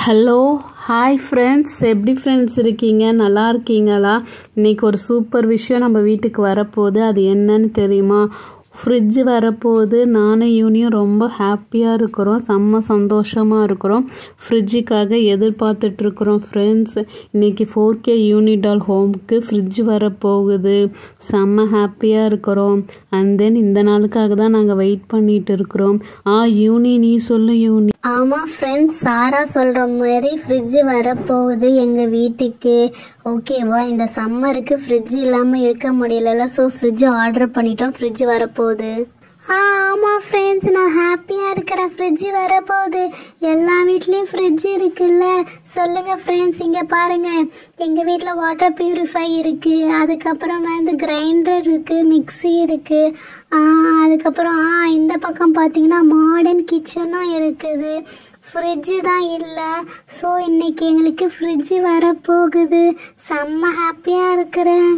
Hello hi friends, எப்படி friends இருக்கீங்க? நல்லா இருக்கீங்களா? இன்றைக்கி ஒரு சூப்பர் விஷயம் நம்ம வீட்டுக்கு வரப்போகுது. அது என்னன்னு தெரியுமா? ஃப்ரிட்ஜு வரப்போகுது. நானும் யூனியும் ரொம்ப ஹாப்பியாக இருக்கிறோம், செம்ம சந்தோஷமாக இருக்கிறோம். ஃப்ரிட்ஜுக்காக எதிர்பார்த்துட்ருக்குறோம் ஃப்ரெண்ட்ஸ். இன்றைக்கி 4K யூனிடால் ஹோமுக்கு ஃப்ரிட்ஜ் வரப்போகுது. செம்ம ஹாப்பியாக இருக்கிறோம். அண்ட் தென் இந்த நாளுக்காக தான் நாங்கள் வெயிட் பண்ணிகிட்டு இருக்கிறோம். யூனி, நீ சொல்லு யூனி. ஆமாம் ஃப்ரெண்ட்ஸ், சாரா சொல்கிற மாதிரி ஃப்ரிட்ஜு வரப்போகுது எங்கள் வீட்டுக்கு. ஓகேவா? இந்த சம்மருக்கு ஃப்ரிட்ஜ் இல்லாமல் இருக்க முடியல. ஸோ ஃப்ரிட்ஜு ஆர்டர் பண்ணிட்டோம். ஃப்ரிட்ஜ் வரப்போகுது. ஆமாம் ஃப்ரெண்ட்ஸ், நான் ஹாப்பியாக இருக்கிறேன். ஃப்ரிட்ஜு வரப்போகுது. எல்லா வீட்லேயும் ஃப்ரிட்ஜ் இருக்குல்ல. சொல்லுங்கள் ஃப்ரெண்ட்ஸ், இங்கே பாருங்கள். எங்கள் வீட்டில் வாட்டர் ப்யூரிஃபை இருக்குது. அதுக்கப்புறம் வந்து கிரைண்டர் இருக்குது, மிக்ஸி இருக்குது. அதுக்கப்புறம் இந்த பக்கம் பார்த்தீங்கன்னா மாடர்ன் கிச்சனும் இருக்குது. ஃப்ரிட்ஜு தான் இல்லை. ஸோ இன்றைக்கி எங்களுக்கு ஃப்ரிட்ஜு வரப்போகுது. செம்ம ஹாப்பியாக இருக்கிறேன்.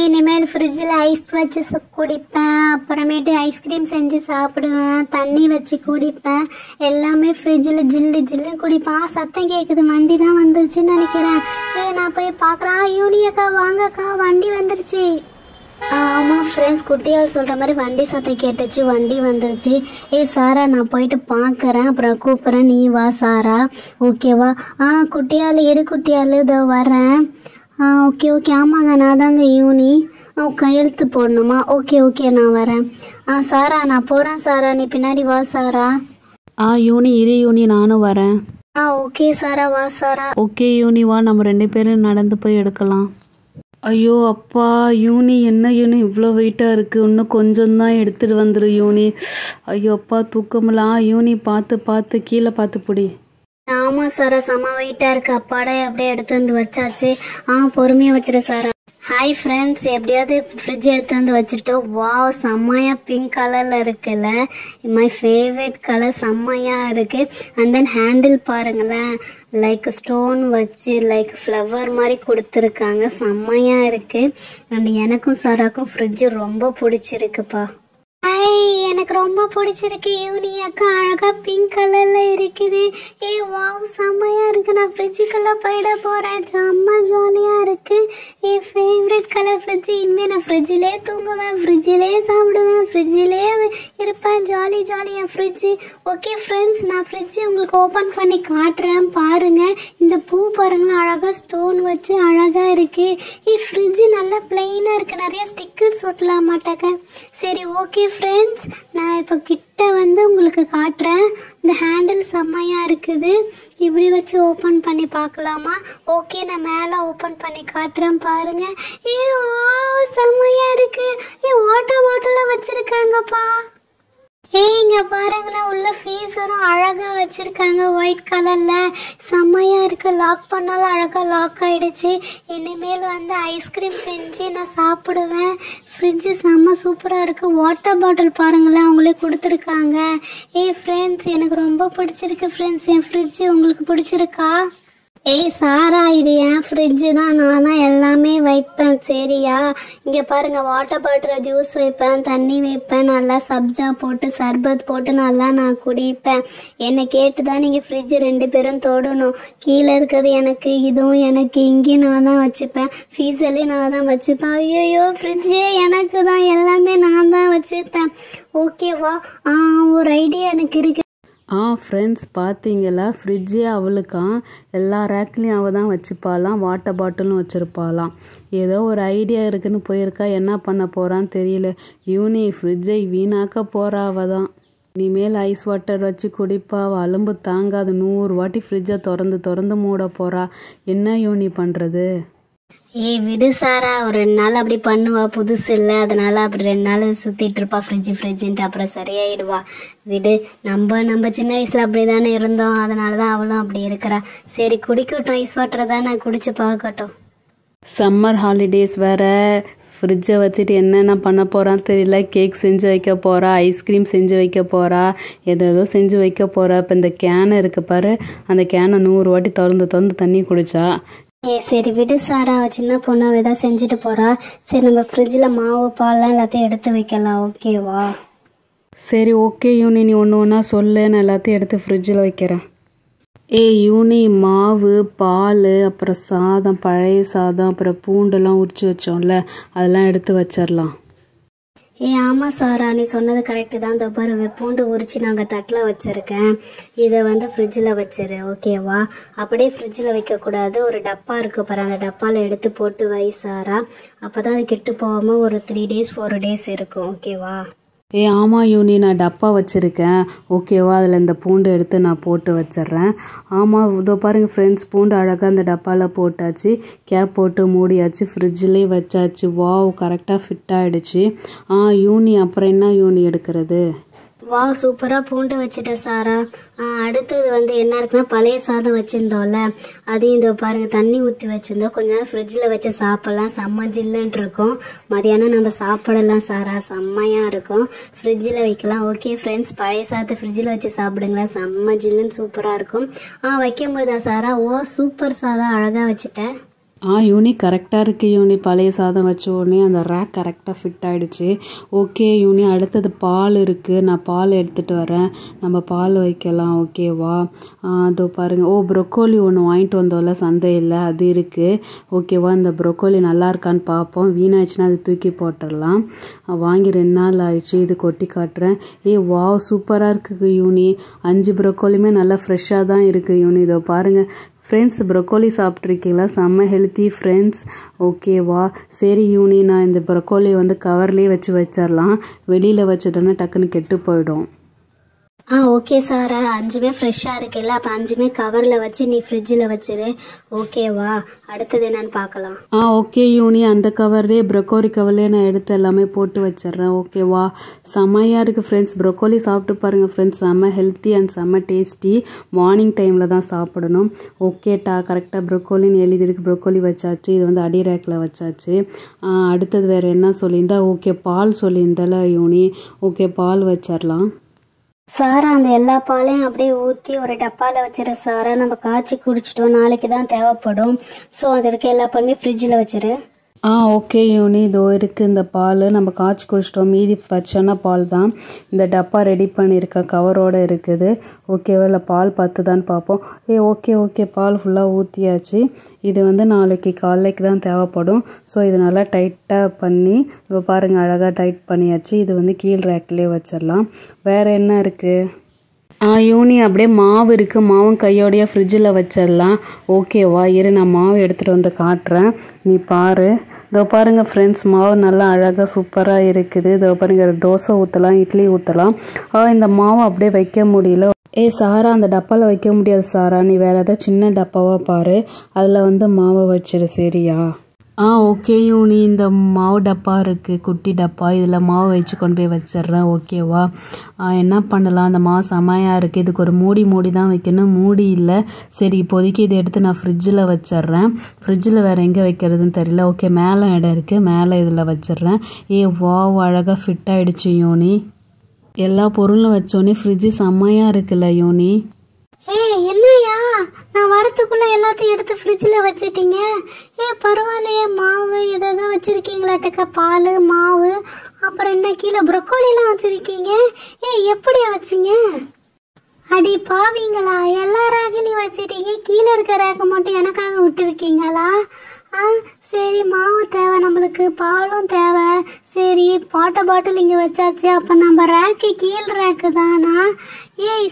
இனிமேல் ஃப்ரிட்ஜில் ஐஸ் வச்சு குடிப்பேன். அப்புறமேட்டு ஐஸ்கிரீம் செஞ்சு சாப்பிடுவேன். தண்ணி வச்சு குடிப்பேன். எல்லாமே ஃப்ரிட்ஜில் ஜில்லு ஜில்லு குடிப்பேன். சத்தம் கேட்குது, வண்டி தான் வந்துருச்சுன்னு நினைக்கிறேன். நான் போய் பார்க்குறேன். யூனியக்கா வாங்கக்கா, வண்டி வந்துருச்சு. ஆமாம் ஃப்ரெண்ட்ஸ், குட்டியால் சொல்கிற மாதிரி வண்டி சத்தம் கேட்டுச்சு, வண்டி வந்துருச்சு. சாரா, நான் போயிட்டு பார்க்குறேன், அப்புறம் கூப்பிட்றேன், நீ வா சாரா. ஓகேவா? குட்டியால் இரு குட்டியால், இதோ வரேன். Okay okay. ஆமாங்க, நான் தாங்க யூனி. கையெழுத்து போடணுமா? ஓகே நான் வரேன். சாரா, நான் போகிறேன் சாரா, நீ பின்னாடி வா சாரா. யூனி இரு யூனி, நானும் வரேன். ஓகே சாரா, வா சாரா. ஓகே யூனி, வா, நம்ம 2 பேரும் நடந்து போய் எடுக்கலாம். ஐயோ அப்பா, யூனி என்ன யூனி இவ்வளோ வெயிட்டாக இருக்குது? இன்னும் கொஞ்சம் தான் எடுத்துகிட்டு வந்துடு யூனி. ஐயோ அப்பா, தூக்கமில்ல. யூனி பார்த்து கீழே பார்த்து பிடி. ஆமாம் சாரா, செம்ம வெயிட்டாக இருக்குது. அப்பாடே அப்படியே எடுத்து வந்து வச்சாச்சு. பொறுமையாக வச்சுரு சாரா. ஹாய் ஃப்ரெண்ட்ஸ், எப்படியாவது ஃப்ரிட்ஜ் எடுத்து வந்து வச்சுட்டோம். வாவ், செம்மையாக பிங்க் கலரில் இருக்குல்ல. மை ஃபேவரட் கலர், செம்மையாக இருக்குது. அண்ட் தென் ஹேண்டில் பாருங்களேன், லைக் ஸ்டோன் வச்சு லைக் ஃப்ளவர் மாதிரி கொடுத்துருக்காங்க. செம்மையாக இருக்குது. அண்ட் எனக்கும் சாராக்கும் ஃப்ரிட்ஜு ரொம்ப பிடிச்சிருக்குப்பா. எனக்கு ரொம்ப பிடிச்சிருக்கு. யூனி அக்கா அழகா பிங்க் கலர்ல இருக்குது. வாவ், செம்மையா இருக்கு. நான் ஃப்ரிட்ஜுக்குள்ள போயிட போறேன். செம்ம ஜாலியா இருக்கு. Favourite colour fridge. இனிமேல் நான் ஃப்ரிட்ஜிலே தூங்குவேன், ஃப்ரிட்ஜிலே சாப்பிடுவேன், ஃப்ரிட்ஜிலே இருப்பேன். ஜாலியா ஃப்ரிட்ஜு. ஓகே ஃப்ரெண்ட்ஸ், நான் ஃப்ரிட்ஜ் உங்களுக்கு ஓப்பன் பண்ணி காட்டுறேன் பாருங்க. இந்த பூ பாருங்களேன், அழகா ஸ்டோன் வச்சு அழகா இருக்கு. ஃப்ரிட்ஜு நல்லா பிளெயினா இருக்கு. நிறைய ஸ்டிக்கர்ஸ் ஒட்டலாம் மாட்டாங்க. சரி ஓகே ஃப்ரெண்ட்ஸ், நான் இப்போ கிட்ட வந்து உங்களுக்கு காட்டுறேன். இந்த ஹேண்டில் செம்மையாக இருக்குது. இப்படி வச்சு ஓப்பன் பண்ணி பார்க்கலாமா? ஓகே, நான் மேலே ஓப்பன் பண்ணி காட்டுறேன் பாருங்க. செம்மையாக இருக்கு. வாட்டர் பாட்டில் வச்சுருக்காங்கப்பா. இங்க பாருங்களேன், உள்ள ஃபீஸரும் அழகா வச்சிருக்காங்க ஒயிட் கலர்ல. செம்மையா இருக்கு. லாக் பண்ணாலும் அழகா லாக் ஆயிடுச்சு. இனிமேல் வந்து ஐஸ்கிரீம் செஞ்சு நான் சாப்பிடுவேன். ஃப்ரிட்ஜு செம்ம சூப்பரா இருக்கு. வாட்டர் பாட்டில் பாருங்களேன், அவங்களே கொடுத்துருக்காங்க. ஃப்ரெண்ட்ஸ், எனக்கு ரொம்ப பிடிச்சிருக்கு ஃப்ரெண்ட்ஸ் என் ஃப்ரிட்ஜு. உங்களுக்கு பிடிச்சிருக்கா? சாரா, இது என் ஃப்ரிட்ஜு தான். நான் தான் எல்லாமே வைப்பேன், சரியா? இங்கே பாருங்கள், வாட்டர் பாட்டில் ஜூஸ் வைப்பேன், தண்ணி வைப்பேன், நல்லா சப்ஜா போட்டு சர்பத் போட்டு நல்லா நான் குடிப்பேன். என்னை கேட்டு தான் நீங்கள் ஃப்ரிட்ஜு 2 பேரும் தொடணும். கீழே இருக்கிறது எனக்கு, இதுவும் எனக்கு. இங்கேயும் நான் தான் வச்சுப்பேன், ஃபீஸர்லேயும் நான் தான் வச்சுப்பேன். ஐயோ, ஃப்ரிட்ஜே எனக்கு தான், எல்லாமே நான் தான் வச்சுப்பேன். ஓகேவா? ஒரு ஐடியா எனக்கு இருக்கு. ஃப்ரெண்ட்ஸ், பார்த்தீங்களா? ஃப்ரிட்ஜே அவளுக்காம். எல்லா ரேக்லேயும் அவள் தான் வச்சுப்பாலாம், வாட்டர் பாட்டிலும் வச்சுருப்பாலாம். ஏதோ ஒரு ஐடியா இருக்குன்னு போயிருக்கா. என்ன பண்ண போகிறான்னு தெரியல. யூனி, ஃப்ரிட்ஜை வீணாக்க போகிறா அவள் தான். இனிமேல் ஐஸ் வாட்டர் வச்சு குடிப்பா. அவள் அலும்பு தாங்காது. 100 வாட்டி ஃப்ரிட்ஜை திறந்து மூட போகிறா. என்ன யூனி பண்ணுறது? விடு சாரா, ஒரு 2 நாள் அப்படி பண்ணுவா, புதுசு இல்லை, அதனால அப்படி 2 நாள் சுத்திட்டு இருப்பா ஃப்ரிட்ஜுன்ட்டு. அப்புறம் சரியாயிடுவா. விடு, நம்ம சின்ன வயசுல அப்படி தானே இருந்தோம், அதனாலதான் அவளும் அப்படி இருக்கிறா. சரி, குடிக்கட்டும், ஐஸ் வாட்டர் தான், நான் குடிச்சு பார்க்கட்டும். சம்மர் ஹாலிடேஸ் வேற. ஃப்ரிட்ஜை வச்சுட்டு என்னென்ன பண்ண போகிறான்னு தெரியல. கேக் செஞ்சு வைக்க போகிறா, ஐஸ்கிரீம் செஞ்சு வைக்க போகிறா, ஏதோ செஞ்சு வைக்க போகிறா. இப்போ இந்த கேனை இருக்கு பாரு, அந்த கேனை 100 வாட்டி திறந்து தண்ணி குடிச்சா. சரி விடு சாரா, சின்ன பொண்ணு ஏதாவது செஞ்சுட்டு போறா. சரி, நம்ம ஃப்ரிட்ஜில் மாவு பால்லாம் எல்லாத்தையும் எடுத்து வைக்கலாம். ஓகேவா? சரி ஓகே யூனி, நீ ஒன்று ஒன்றா சொல்லு, நான் எல்லாத்தையும் எடுத்து ஃப்ரிட்ஜில் வைக்கிறேன். யூனி, மாவு, பால், அப்புறம் சாதம், பழைய சாதம், அப்புறம் பூண்டெல்லாம் உரிச்சு வச்சோம்ல, அதெல்லாம் எடுத்து வச்சிடலாம். ஆமாம் சாரா, நீ சொன்னது கரெக்டு தான். இந்த பாரு, பூண்டு உரிச்சு நாங்கள் தட்டில் வச்சுருக்கேன். இதை ஃப்ரிட்ஜில் வச்சிரு, ஓகேவா? அப்படியே ஃப்ரிட்ஜில் வைக்கக்கூடாது. ஒரு டப்பா இருக்குது பாரு, அந்த டப்பாவில் எடுத்து போட்டு வை சாரா. அப்போ தான் அது கெட்டு போகாமல் ஒரு 3 days 4 days இருக்கும், ஓகேவா? ஆமாம் யூனி, நான் டப்பா வச்சுருக்கேன், ஓகேவா? அதில் இந்த பூண்டு எடுத்து நான் போட்டு வச்சிட்றேன். ஆமாம், இதோ பாருங்கள் ஃப்ரெண்ட்ஸ், பூண்டு அழகாக அந்த டப்பாவில் போட்டாச்சு, கேப் போட்டு மூடியாச்சு, ஃப்ரிட்ஜிலே வச்சாச்சு. வாவ், கரெக்டாக ஃபிட் ஆகிடுச்சு. யூனி, அப்புறம் என்ன யூனி எடுக்கிறது? வா, சூப்பராக பூண்டு வச்சுட்டேன் சாரா. அடுத்தது என்ன இருக்குன்னா, பழைய சாதம் வச்சுருந்தோம்ல, அதையும் இதோ பாருங்கள், தண்ணி ஊற்றி வச்சுருந்தோம். கொஞ்ச நேரம் ஃப்ரிட்ஜில் வச்சு சாப்பிட்லாம், செம்ம ஜில்லுன்னு இருக்கும். மதியானம் நம்ம சாப்பிடலாம் சாரா, செம்மையாக இருக்கும். ஃப்ரிட்ஜில் வைக்கலாம். ஓகே ஃப்ரெண்ட்ஸ், பழைய சாதத்தை ஃப்ரிட்ஜில் வச்சு சாப்பிடுங்களா, செம்ம ஜில்லுன்னு சூப்பராக இருக்கும். வைக்க முடியுதா சாரா? சூப்பர் சாதம், அழகாக வச்சுட்டேன். யூனி, கரெக்டாக இருக்குது யூனி. பழைய சாதம் வச்ச உடனே அந்த ரேக் கரெக்டாக ஃபிட் ஆகிடுச்சு. ஓகே யூனி, அடுத்தது பால் இருக்குது, நான் பால் எடுத்துகிட்டு வரேன், நம்ம பால் வைக்கலாம், ஓகேவா? அதோ பாருங்கள், ப்ரொக்கோலி ஒன்று வாங்கிட்டு வந்தோம்ல சந்தையில், அது இருக்குது, ஓகேவா? இந்த ப்ரொக்கோலி நல்லா இருக்கான்னு பார்ப்போம், வீணாச்சுன்னா அது தூக்கி போட்டுடலாம். வாங்கி 2 நாள் ஆயிடுச்சு. இது கொட்டி காட்டுறேன். வாவ், சூப்பராக இருக்குது யூனி. 5 ப்ரொக்கோலியுமே நல்லா ஃப்ரெஷ்ஷாக தான் இருக்குது யூனி. இதோ பாருங்கள் ஃப்ரெண்ட்ஸ், ப்ரொக்கோலி சாப்பிட்ருக்கீங்களா? செம்ம ஹெல்த்தி ஃப்ரெண்ட்ஸ், ஓகேவா? சரி யூனி, நான் இந்த ப்ரொக்கோலி கவர்லேயே வச்சிடலாம். வெளியில் வச்சுட்டோன்னா டக்குன்னு கெட்டு போயிடும். ஓகே சாரா, 5மே ஃப்ரெஷ்ஷாக இருக்குல்ல, அப்போ 5மே கவரில் வச்சு நீ ஃப்ரிட்ஜில் வச்சிரு, ஓகேவா? அடுத்தது என்னன்னு பார்க்கலாம். ஓகே யூனி, அந்த கவர்லேயே ப்ரொக்கோலி கவர்லேயே நான் எடுத்து எல்லாமே போட்டு வச்சிட்றேன், ஓகேவா? செம்மையாக இருக்குது ஃப்ரெண்ட்ஸ், ப்ரொக்கோலி சாப்பிட்டு பாருங்கள் ஃப்ரெண்ட்ஸ், செம்ம ஹெல்த்தி அண்ட் செம்ம டேஸ்டி. மார்னிங் டைமில் தான் சாப்பிடணும். ஓகேட்டா, கரெக்டாக ப்ரொக்கோலின்னு எழுதிருக்கு. ப்ரொக்கோலி வச்சாச்சு, இது அடி ரேக்கில் வச்சாச்சு. அடுத்தது வேறு என்ன சொல்லியிருந்தா? ஓகே, பால் சொல்லியிருந்தால யூனி, ஓகே பால் வச்சிடலாம். சாரா, அந்த எல்லா பாலையும் அப்படியே ஊற்றி ஒரு டப்பாவில் வச்சிரு சாரா. நம்ம காய்ச்சி குடிச்சிட்டோம், நாளைக்கு தான் தேவைப்படும். ஸோ அது இருக்க எல்லா பாலுமே ஃப்ரிட்ஜில் வச்சிரு. ஓகே யூனி, இதோ இருக்குது இந்த பால், நம்ம காய்ச்சி குடிச்சிட்டோம். மீதி பச்சைனா பால் தான். இந்த டப்பா ரெடி பண்ணியிருக்கேன், கவரோடு இருக்குது, ஓகேவா? இல்லை பால் பத்துதான்னு பார்ப்போம். ஓகே, பால் ஃபுல்லாக ஊற்றியாச்சு. இது நாளைக்கு காலைக்கு தான் தேவைப்படும். ஸோ இது நல்லா டைட்டாக பண்ணி, இப்போ பாருங்கள் அழகாக டைட் பண்ணியாச்சு. இது கீழ் ரேக்லேயே வச்சிடலாம். வேறு என்ன இருக்குது? யூனி, அப்படியே மாவு இருக்குது, மாவும் கையோடையே ஃப்ரிட்ஜில் வச்சிடலாம், ஓகேவா? நான் மாவு எடுத்துகிட்டு வந்து காட்டுறேன், நீ பாரு. இதோ பாருங்கள் ஃப்ரெண்ட்ஸ், மாவு நல்லா அழகாக சூப்பராக இருக்குது. இதோ பாருங்கள், தோசை ஊற்றலாம், இட்லி ஊற்றலாம். இந்த மாவு அப்படியே வைக்க முடியல. சாரா, அந்த டப்பாவில் வைக்க முடியாது சாரா, நீ வேறு ஏதாவது சின்ன டப்பாவாக பாரு, அதில் மாவை வச்சிரு, சரியா? ஓகே யூனி, இந்த மாவு டப்பா இருக்குது, குட்டி டப்பா, இதில் மாவு வச்சு கொண்டு போய் வச்சிட்றேன், ஓகேவா? என்ன பண்ணலாம்? அந்த மாவு செமையாக இருக்குது, இதுக்கு ஒரு மூடி தான் வைக்கணும், மூடி இல்லை. சரி, இப்போதைக்கு இதை எடுத்து நான் ஃப்ரிட்ஜில் வச்சிட்றேன். ஃப்ரிட்ஜில் வேறு எங்கே வைக்கிறதுன்னு தெரியல. ஓகே, மேலே இடம் இருக்குது, மேலே இதில் வச்சிட்றேன். வாவ், அழகாக ஃபிட் ஆகிடுச்சு யூனி. எல்லா பொருளும் வச்சோன்னே ஃப்ரிட்ஜு செம்மையாக இருக்குல்ல யூனி? என்னையா, நான் வரத்துக்குள்ள எல்லாத்தையும் எடுத்து ஃப்ரிட்ஜில் வச்சுட்டீங்க. பரவாயில்லையே, மாவு எதாவது வச்சிருக்கீங்களாட்டக்கா, பால், மாவு, அப்புறம் என்ன கீழே ப்ரொக்கோலிலாம் வச்சிருக்கீங்க. எப்படியா வச்சிங்க? அடி பாவீங்களா, எல்லா ரேக்கிலையும் வச்சிட்டீங்க, கீழே இருக்க ரேக்கை மட்டும் எனக்காக விட்டுருக்கீங்களா? சரி, மாவு தேவை நம்மளுக்கு, பாலும் தேவை. சரி, பாட்டில் இங்கே வச்சாச்சு. அப்போ நம்ம ரேக்கு கீழ் ரேக்கு தானா?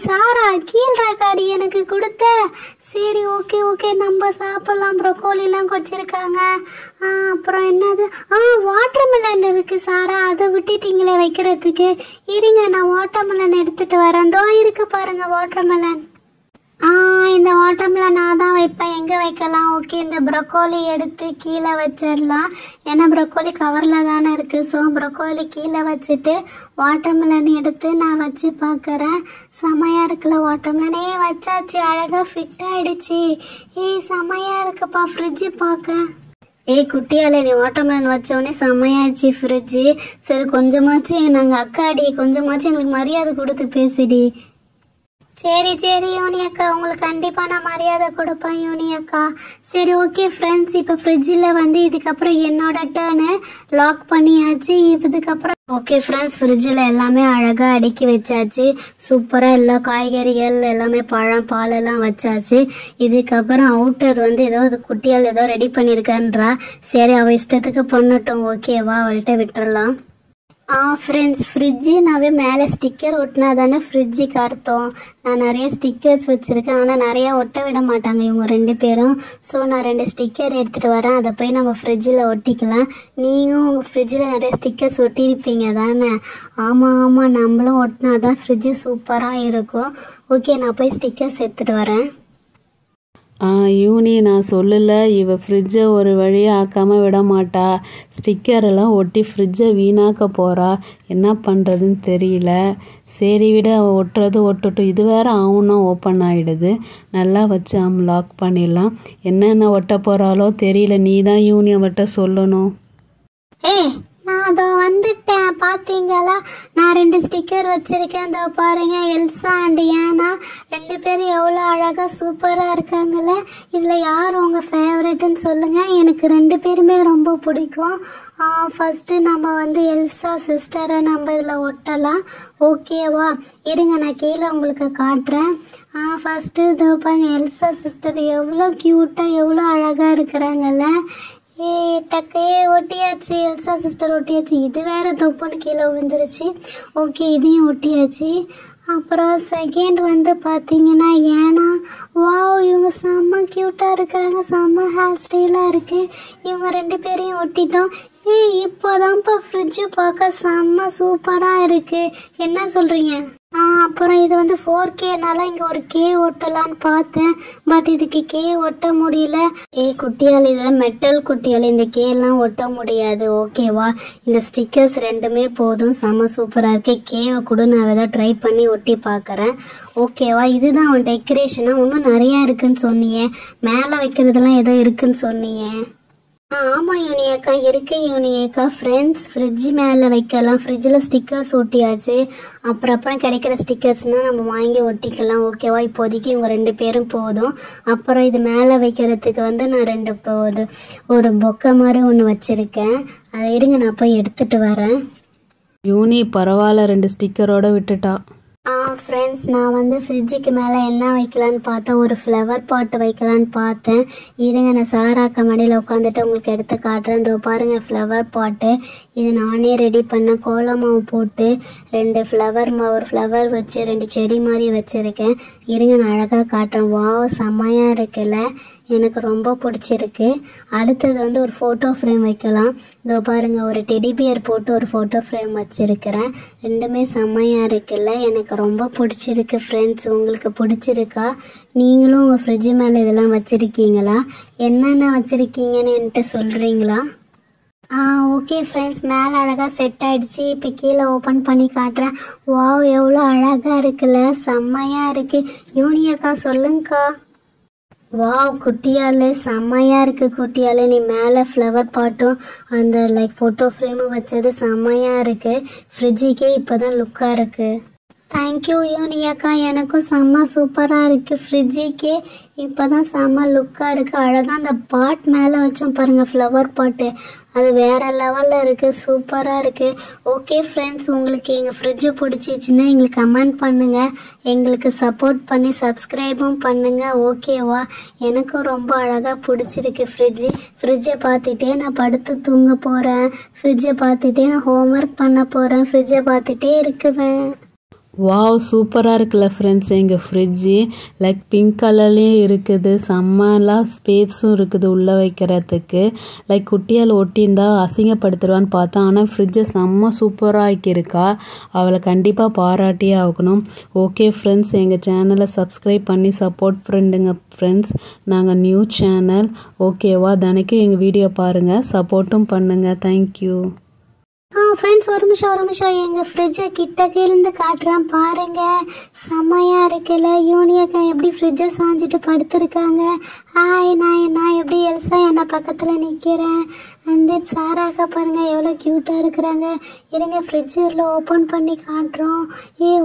சாரா, கீழ் ரேக்காடி எனக்கு கொடுத்த. சரி, ஓகே, நம்ம சாப்பிட்லாம். ப்ரொக்கோலிலாம் வச்சிருக்காங்க. அப்புறம் என்னது? வாட்டர் மெலன் இருக்குது சாரா, அதை விட்டுட்டீங்களே வைக்கிறதுக்கு. இருங்க, நான் வாட்டர் மெலன் எடுத்துகிட்டு வரேன். தோ இருக்கு பாருங்கள் வாட்டர் மெலன். இந்த வாட்டர் மெலன் நான் தான் வைப்பேன். எங்கே வைக்கலாம்? ஓகே, இந்த ப்ரொக்கோலி எடுத்து கீழே வச்சிடலாம். ஏன்னா ப்ரொக்கோலி கவரில் தானே இருக்குது. ஸோ ப்ரொக்கோலி கீழே வச்சுட்டு வாட்டர் மெலன் எடுத்து நான் வச்சு பார்க்குறேன். செமையாக இருக்குல்ல வாட்டர் மெலனே, வச்சாச்சு, அழகாக ஃபிட் ஆகிடுச்சு. செமையாக இருக்குப்பா ஃப்ரிட்ஜு பார்க்க. குட்டியாலே, நீ வாட்டர் மெலன் வச்சோடனே செம்மையாச்சு ஃப்ரிட்ஜு. சரி, கொஞ்சமாச்சு நாங்கள் அக்காடி, கொஞ்சமாச்சு எங்களுக்கு மரியாதை கொடுத்து பேசிடி. சரி சரி யூனி அக்கா, உங்களுக்கு கண்டிப்பாக நான் மரியாதை கொடுப்பேன் யூனி அக்கா. சரி ஓகே ஃப்ரெண்ட்ஸ், இப்போ ஃப்ரிட்ஜில் வந்து இதுக்கப்புறம் என்னோட டேர்னு லாக் பண்ணியாச்சு. இதுக்கப்புறம் ஓகே ஃப்ரெண்ட்ஸ், ஃப்ரிட்ஜில் எல்லாமே அழகாக அடுக்கி வச்சாச்சு. சூப்பராக எல்லா காய்கறிகள் எல்லாமே பழம் பால் எல்லாம் வச்சாச்சு. இதுக்கப்புறம் அவுட்டர் வந்து ஏதோ குட்டியால் ஏதோ ரெடி பண்ணியிருக்கேன்றா. சரி அவள் இஷ்டத்துக்கு பண்ணட்டும், ஓகேவா, அவள்கிட்ட விட்டுறலாம். ஃப்ரெண்ட்ஸ், ஃப்ரிட்ஜுனாவே மேலே ஸ்டிக்கர் ஒட்டினா தானே ஃப்ரிட்ஜுக்கு அர்த்தம். நான் நிறைய ஸ்டிக்கர்ஸ் வச்சுருக்கேன், ஆனால் நிறையா ஒட்ட விட மாட்டாங்க இவங்க 2 பேரும். ஸோ நான் 2 ஸ்டிக்கர் எடுத்துகிட்டு வரேன், அதை போய் நம்ம ஃப்ரிட்ஜில் ஒட்டிக்கலாம். நீங்களும் உங்கள் ஃப்ரிட்ஜில் நிறைய ஸ்டிக்கர்ஸ் ஒட்டியிருப்பீங்க தானே? ஆமாம், நம்மளும் ஒட்டினா தான் ஃப்ரிட்ஜு சூப்பராக இருக்கும். ஓகே, நான் போய் ஸ்டிக்கர்ஸ் எடுத்துகிட்டு வரேன். யூனி, நான் சொல்லலை, இவ ஃப்ரிட்ஜை ஒரு வழியாக ஆக்காமல் விட மாட்டா. ஸ்டிக்கரெல்லாம் ஒட்டி ஃப்ரிட்ஜை வீணாக்க போகிறா. என்ன பண்ணுறதுன்னு தெரியல. சரி விட, அவள் ஒட்டுறது ஒட்டட்டும். இது வேறு ஆகும்னா ஓப்பன் ஆகிடுது. நல்லா வச்சு லாக் பண்ணிடலாம். என்னென்ன ஒட்ட போகிறாலோ தெரியல. நீ தான் யூனி அவட்ட சொல்லணும். நான் அதோ வந்துட்டேன், பார்த்தீங்களா? நான் 2 ஸ்டிக்கர் வச்சுருக்கேன். அதோ பாருங்க, எல்சா அண்ட் ஏனா 2 பேரும் எவ்வளோ அழகாக சூப்பராக இருக்காங்கல்ல. இதில் யார் உங்கள் ஃபேவரெட்டுன்னு சொல்லுங்கள். எனக்கு 2 பேருமே ரொம்ப பிடிக்கும். ஃபஸ்ட்டு நம்ம வந்து எல்சா சிஸ்டரை நம்ம இதில் ஒட்டலாம், ஓகேவா? இருங்க, நான் கீழே உங்களுக்கு காட்டுறேன். ஃபஸ்ட்டு இதோ பாருங்க, எல்சா சிஸ்டர் எவ்வளோ க்யூட்டாக எவ்வளோ அழகாக இருக்கிறாங்கல்ல. டக்கே ஒட்டியாச்சு, எல்சா சிஸ்டர் ஒட்டியாச்சு. இது வேற தொப்புன்னு கீழே விழுந்துருச்சு. ஓகே, இதையும் ஒட்டியாச்சு. அப்புறம் செகண்ட் வந்து பார்த்தீங்கன்னா ஏனா, வாவ், இவங்க செம்ம க்யூட்டாக இருக்கிறாங்க, செம்ம ஹேர் ஸ்டைலாக இருக்குது. இவங்க 2 பேரையும் ஒட்டிட்டோம். இப்போதான்ப்பா ஃப்ரிட்ஜு பார்க்க செம்ம சூப்பராக இருக்குது. என்ன சொல்கிறீங்க? அப்புறம் இது வந்து 4Kனால இங்கே ஒரு K ஒட்டலான்னு பார்த்தேன், பட் இதுக்கு K ஒட்ட முடியல. குட்டியால், இது மெட்டல் குட்டியால், இந்த Kலாம் ஒட்ட முடியாது, ஓகேவா? இந்த ஸ்டிக்கர்ஸ் 2மே போதும், செம்ம சூப்பராக இருக்குது. Kவை கூட நான் ஏதாவது ட்ரை பண்ணி ஒட்டி பார்க்குறேன், ஓகேவா? இதுதான் அவன் டெக்கரேஷனாக. இன்னும் நிறையா இருக்குன்னு சொன்னியே, மேலே வைக்கிறதுலாம் ஏதோ இருக்குன்னு சொன்னியே. ஆமாம் யூனி அக்கா, இருக்கு யூனி அக்கா. ஃப்ரெண்ட்ஸ், ஃப்ரிட்ஜ் மேலே வைக்கலாம். ஃப்ரிட்ஜில் ஸ்டிக்கர்ஸ் ஒட்டியாச்சு. அப்புறம் கிடைக்கிற ஸ்டிக்கர்ஸ்னால் நம்ம வாங்கி ஒட்டிக்கலாம், ஓகேவா? இப்போதைக்கு இவங்க 2 பேரும் போதும். அப்புறம் இது மேலே வைக்கிறதுக்கு வந்து நான் ஒரு பொக்கை மாதிரி ஒன்று வச்சுருக்கேன். அதை இருங்க, நான் போய் எடுத்துகிட்டு வரேன். யூனி பரவாயில்ல, 2 ஸ்டிக்கரோடு விட்டுட்டா. ஃப்ரெண்ட்ஸ், நான் வந்து ஃப்ரிட்ஜுக்கு மேலே என்ன வைக்கலான்னு பார்த்தேன், ஒரு ஃப்ளவர் பாட்டு வைக்கலான்னு பார்த்தேன். இருங்க, நான் சாராக்க மடியில் உட்காந்துட்டு உங்களுக்கு எடுத்து காட்டுறேன். இதோ பாருங்கள், ஃப்ளவர் பாட்டு. இது நானே ரெடி பண்ண கோலம் மாவு போட்டு 2 ஒரு ஃப்ளவர் வச்சு 2 செடி மாதிரி வச்சுருக்கேன். இருங்க, நான் அழகாக காட்டுறேன். வாவ், செம்மையாக இருக்குல்ல, எனக்கு ரொம்ப பிடிச்சிருக்கு. அடுத்தது வந்து ஒரு ஃபோட்டோ ஃப்ரேம் வைக்கலாம். இதோ பாருங்கள், ஒரு டெடி பியர் போட்டு ஒரு ஃபோட்டோ ஃப்ரேம் வச்சுருக்கிறேன். 2மே செம்மையாக இருக்குல்ல, எனக்கு ரொம்ப பிடிச்சிருக்கு. ஃப்ரெண்ட்ஸ், உங்களுக்கு பிடிச்சிருக்கா? நீங்களும் உங்கள் ஃப்ரிட்ஜு மேலே இதெல்லாம் வச்சுருக்கீங்களா? என்னென்ன வச்சுருக்கீங்கன்னு என்கிட்ட சொல்கிறீங்களா? ஓகே ஃப்ரெண்ட்ஸ், மேலே அழகாக செட் ஆகிடுச்சு. இப்போ கீழே ஓப்பன் பண்ணி காட்டுறேன். வாவ், எவ்வளோ அழகாக இருக்குல்ல, செம்மையாக இருக்குது. யூனி அக்கா சொல்லுங்கக்கா. வாவ், குட்டியாலே செம்மையாக இருக்குது. குட்டியாலே நீ மேலே ஃப்ளவர் பாட்டும் அந்த ஃபோட்டோ ஃப்ரேமும் வச்சது செம்மையாக இருக்குது. ஃப்ரிட்ஜுக்கே இப்போ தான் லுக்காக இருக்குது. தேங்க்யூ யூனி அக்கா, எனக்கும் செம்ம சூப்பராக இருக்குது. ஃப்ரிட்ஜுக்கே இப்போ தான் செம்ம லுக்காக இருக்குது. அழகாக அந்த பாட் மேலே வச்சோம் பாருங்கள், ஃப்ளவர் பாட்டு, அது வேறு லெவலில் இருக்குது, சூப்பராக இருக்குது. ஓகே ஃப்ரெண்ட்ஸ், உங்களுக்கு எங்கள் ஃப்ரிட்ஜு பிடிச்சிச்சின்னா எங்களுக்கு கமெண்ட் பண்ணுங்கள், எங்களுக்கு சப்போர்ட் பண்ணி சப்ஸ்கிரைபும் பண்ணுங்கள், ஓகேவா? எனக்கும் ரொம்ப அழகாக பிடிச்சிருக்கு ஃப்ரிட்ஜை பார்த்துட்டே நான் படுத்து தூங்க போகிறேன். ஃப்ரிட்ஜை பார்த்துட்டே நான் ஹோம்ஒர்க் பண்ண போகிறேன். ஃப்ரிட்ஜை பார்த்துட்டே இருக்குவேன். வாவ், சூப்பராக இருக்குல்ல ஃப்ரெண்ட்ஸ். எங்கள் ஃப்ரிட்ஜு பிங்க் கலர்லேயும் இருக்குது, செம்மலாம் ஸ்பேஸும் இருக்குது உள்ளே வைக்கிறதுக்கு. குட்டியால் ஒட்டியிருந்தா அசிங்கப்படுத்துடுவான்னு பார்த்தேன், ஆனால் ஃப்ரிட்ஜை செம்ம சூப்பராக ஆக்கியிருக்கா. அவளை கண்டிப்பாக பாராட்டியே ஆகணும். ஓகே ஃப்ரெண்ட்ஸ், எங்கள் சேனலை சப்ஸ்கிரைப் பண்ணி சப்போர்ட் ஃப்ரெண்ட்ஸ். நாங்கள் நியூ சேனல், ஓகேவா? தினைக்கும் எங்கள் வீடியோ பாருங்கள், சப்போர்ட்டும் பண்ணுங்கள். தேங்க்யூ. ஃப்ரெண்ட்ஸ் ஒரு நிமிஷம் எங்கள் ஃப்ரிட்ஜை கிட்டக்கையிலேருந்து காட்டுறான் பாருங்க. செம்மையாக இருக்குல்ல. யூனியக்கா எப்படி ஃப்ரிட்ஜை சாஞ்சிட்டு படுத்துருக்காங்க. நான் எப்படி எல்சா என்ன பக்கத்தில் நிற்கிறேன். அண்ட் தென் சாராக்கா பாருங்கள் எவ்வளோ க்யூட்டாக இருக்கிறாங்க. இருங்க ஃப்ரிட்ஜில் ஓப்பன் பண்ணி காட்டுறோம்.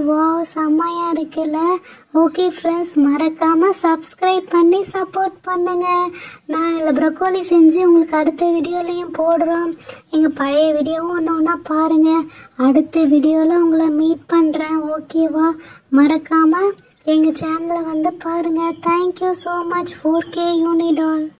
வா செம்மையாக இருக்குல்ல. ஓகே ஃப்ரெண்ட்ஸ், மறக்காமல் சப்ஸ்கிரைப் பண்ணி சப்போர்ட் பண்ணுங்கள். நான் இதில் ப்ரொக்கோலி செஞ்சு உங்களுக்கு அடுத்த வீடியோலையும் போடுறோம். எங்கள் பழைய வீடியோவும் ஒன்று பாருங்கள். அடுத்த வீடியோவில் உங்களை மீட் பண்ணுறேன். ஓகேவா? மறக்காமல் எங்கள் சேனலை வந்து பாருங்கள். Thank you so much 4K யூனிடால்.